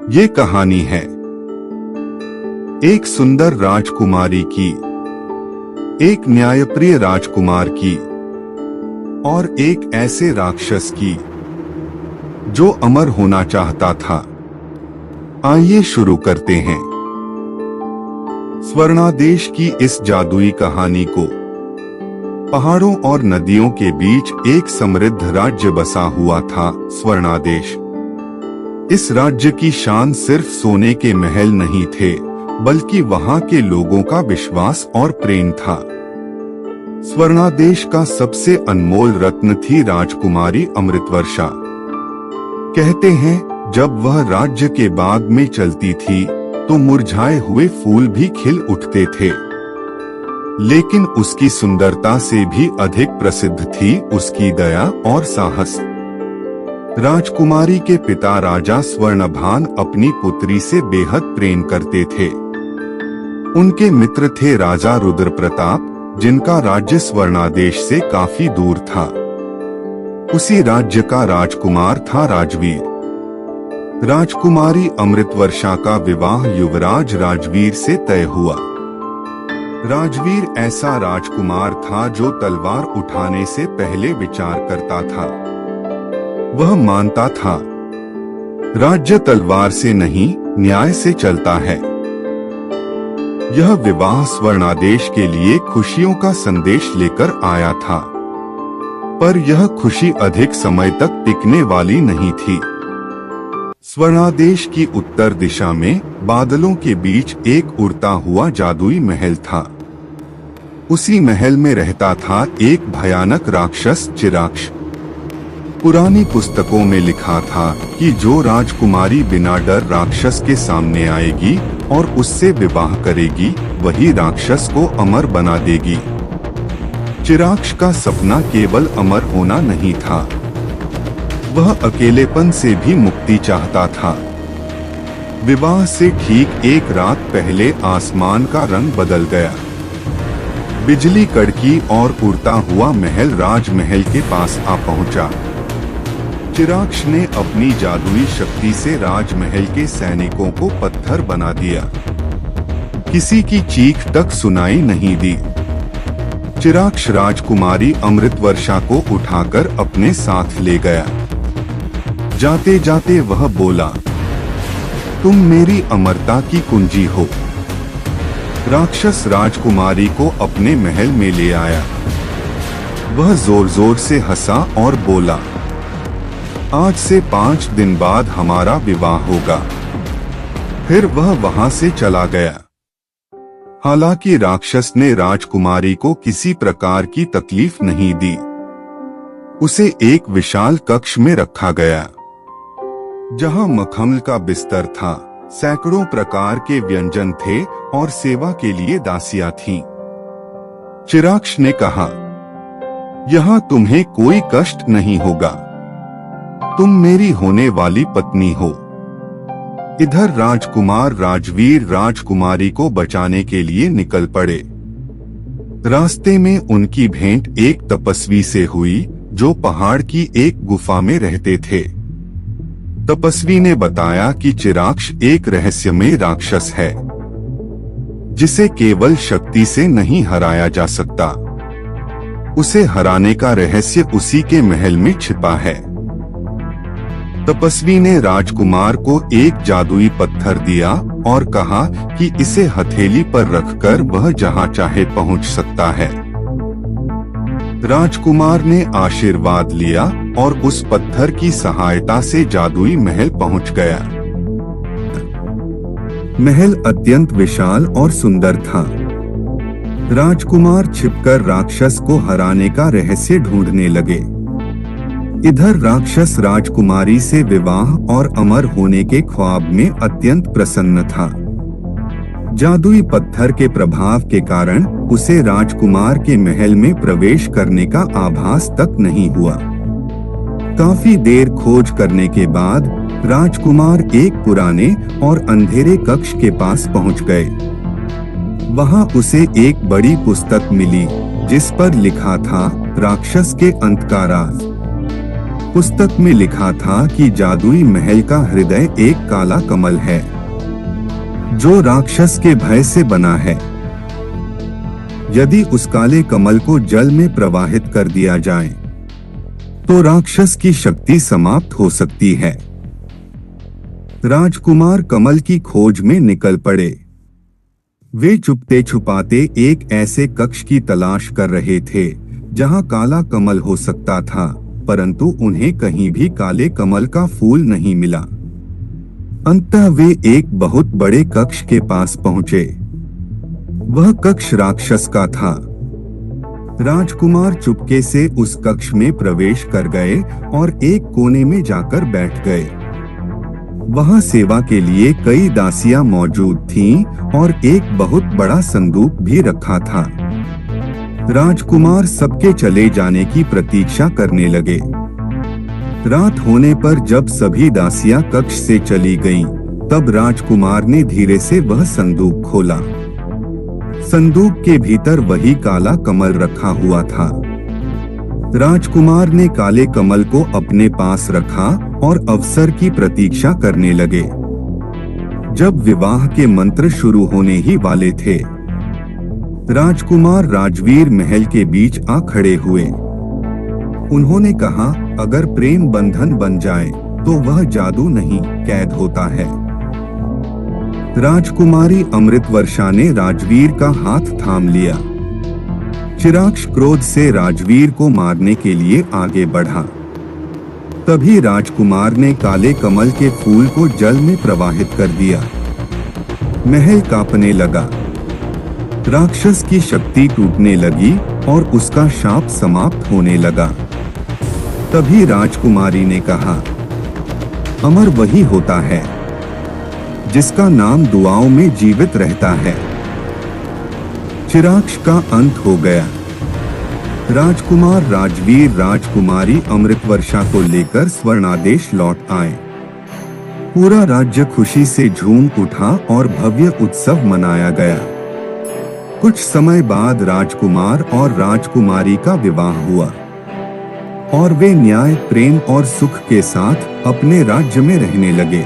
ये कहानी है एक सुंदर राजकुमारी की, एक न्यायप्रिय राजकुमार की और एक ऐसे राक्षस की जो अमर होना चाहता था। आइए शुरू करते हैं स्वर्णादेश की इस जादुई कहानी को। पहाड़ों और नदियों के बीच एक समृद्ध राज्य बसा हुआ था, स्वर्णादेश। इस राज्य की शान सिर्फ सोने के महल नहीं थे, बल्कि वहां के लोगों का विश्वास और प्रेम था। स्वर्णादेश का सबसे अनमोल रत्न थी राजकुमारी अमृतवर्षा। कहते हैं, जब वह राज्य के बाग में चलती थी तो मुरझाए हुए फूल भी खिल उठते थे। लेकिन उसकी सुंदरता से भी अधिक प्रसिद्ध थी उसकी दया और साहस। राजकुमारी के पिता राजा स्वर्णभान अपनी पुत्री से बेहद प्रेम करते थे। उनके मित्र थे राजा रुद्र प्रताप, जिनका राज्य स्वर्णादेश से काफी दूर था। उसी राज्य का राजकुमार था राजवीर। राजकुमारी अमृतवर्षा का विवाह युवराज राजवीर से तय हुआ। राजवीर ऐसा राजकुमार था जो तलवार उठाने से पहले विचार करता था। वह मानता था, राज्य तलवार से नहीं, न्याय से चलता है। यह विवाह स्वर्णादेश के लिए खुशियों का संदेश लेकर आया था, पर यह खुशी अधिक समय तक टिकने वाली नहीं थी। स्वर्णादेश की उत्तर दिशा में बादलों के बीच एक उड़ता हुआ जादुई महल था। उसी महल में रहता था एक भयानक राक्षस चिराक्ष। पुरानी पुस्तकों में लिखा था कि जो राजकुमारी बिना डर राक्षस के सामने आएगी और उससे विवाह करेगी, वही राक्षस को अमर बना देगी। चिराक्ष का सपना केवल अमर होना नहीं था, वह अकेलेपन से भी मुक्ति चाहता था। विवाह से ठीक एक रात पहले आसमान का रंग बदल गया। बिजली कड़की और उड़ता हुआ महल राजमहल के पास आ पहुंचा। चिराक्ष ने अपनी जादुई शक्ति से राजमहल के सैनिकों को पत्थर बना दिया। किसी की चीख तक सुनाई नहीं दी। चिराक्ष राजकुमारी अमृतवर्षा को उठाकर अपने साथ ले गया। जाते जाते वह बोला, तुम मेरी अमरता की कुंजी हो। राक्षस राजकुमारी को अपने महल में ले आया। वह जोर जोर से हंसा और बोला, आज से 5 दिन बाद हमारा विवाह होगा। फिर वह वहां से चला गया। हालांकि राक्षस ने राजकुमारी को किसी प्रकार की तकलीफ नहीं दी। उसे एक विशाल कक्ष में रखा गया, जहां मखमल का बिस्तर था, सैकड़ों प्रकार के व्यंजन थे और सेवा के लिए दासियां थीं। चिराक्ष ने कहा, यहाँ तुम्हें कोई कष्ट नहीं होगा, तुम मेरी होने वाली पत्नी हो। इधर राजकुमार राजवीर राजकुमारी को बचाने के लिए निकल पड़े। रास्ते में उनकी भेंट एक तपस्वी से हुई जो पहाड़ की एक गुफा में रहते थे। तपस्वी ने बताया कि चिराक्ष एक रहस्यमय राक्षस है, जिसे केवल शक्ति से नहीं हराया जा सकता। उसे हराने का रहस्य उसी के महल में छिपा है। तपस्वी ने राजकुमार को एक जादुई पत्थर दिया और कहा कि इसे हथेली पर रखकर वह जहां चाहे पहुंच सकता है। राजकुमार ने आशीर्वाद लिया और उस पत्थर की सहायता से जादुई महल पहुंच गया। महल अत्यंत विशाल और सुंदर था। राजकुमार छिपकर राक्षस को हराने का रहस्य ढूंढने लगे। इधर राक्षस राजकुमारी से विवाह और अमर होने के ख्वाब में अत्यंत प्रसन्न था। जादुई पत्थर के प्रभाव के कारण उसे राजकुमार के महल में प्रवेश करने का आभास तक नहीं हुआ। काफी देर खोज करने के बाद राजकुमार एक पुराने और अंधेरे कक्ष के पास पहुंच गए। वहां उसे एक बड़ी पुस्तक मिली, जिस पर लिखा था राक्षस के अंत का राज। पुस्तक में लिखा था कि जादुई महल का हृदय एक काला कमल है जो राक्षस के भय से बना है। यदि उस काले कमल को जल में प्रवाहित कर दिया जाए तो राक्षस की शक्ति समाप्त हो सकती है। राजकुमार कमल की खोज में निकल पड़े। वे छुपते छुपाते एक ऐसे कक्ष की तलाश कर रहे थे जहां काला कमल हो सकता था, परंतु उन्हें कहीं भी काले कमल का फूल नहीं मिला। अंततः वे एक बहुत बड़े कक्ष के पास पहुंचे। वह कक्ष राक्षस का था। राजकुमार चुपके से उस कक्ष में प्रवेश कर गए और एक कोने में जाकर बैठ गए। वहां सेवा के लिए कई दासियां मौजूद थीं और एक बहुत बड़ा संदूक भी रखा था। राजकुमार सबके चले जाने की प्रतीक्षा करने लगे। रात होने पर जब सभी दासियां कक्ष से चली गईं, तब राजकुमार ने धीरे से वह संदूक खोला। संदूक के भीतर वही काला कमल रखा हुआ था। राजकुमार ने काले कमल को अपने पास रखा और अवसर की प्रतीक्षा करने लगे। जब विवाह के मंत्र शुरू होने ही वाले थे, राजकुमार राजवीर महल के बीच आ खड़े हुए। उन्होंने कहा, अगर प्रेम बंधन बन जाए तो वह जादू नहीं, कैद होता है। राजकुमारी अमृतवर्षा ने राजवीर का हाथ थाम लिया। चिराक्ष क्रोध से राजवीर को मारने के लिए आगे बढ़ा। तभी राजकुमार ने काले कमल के फूल को जल में प्रवाहित कर दिया। महल कांपने लगा। राक्षस की शक्ति टूटने लगी और उसका शाप समाप्त होने लगा। तभी राजकुमारी ने कहा, अमर वही होता है जिसका नाम दुआओं में जीवित रहता है। चिराक्ष का अंत हो गया। राजकुमार राजवीर राजकुमारी अमृतवर्षा को लेकर स्वर्णादेश लौट आए। पूरा राज्य खुशी से झूम उठा और भव्य उत्सव मनाया गया। कुछ समय बाद राजकुमार और राजकुमारी का विवाह हुआ और वे न्याय, प्रेम और सुख के साथ अपने राज्य में रहने लगे।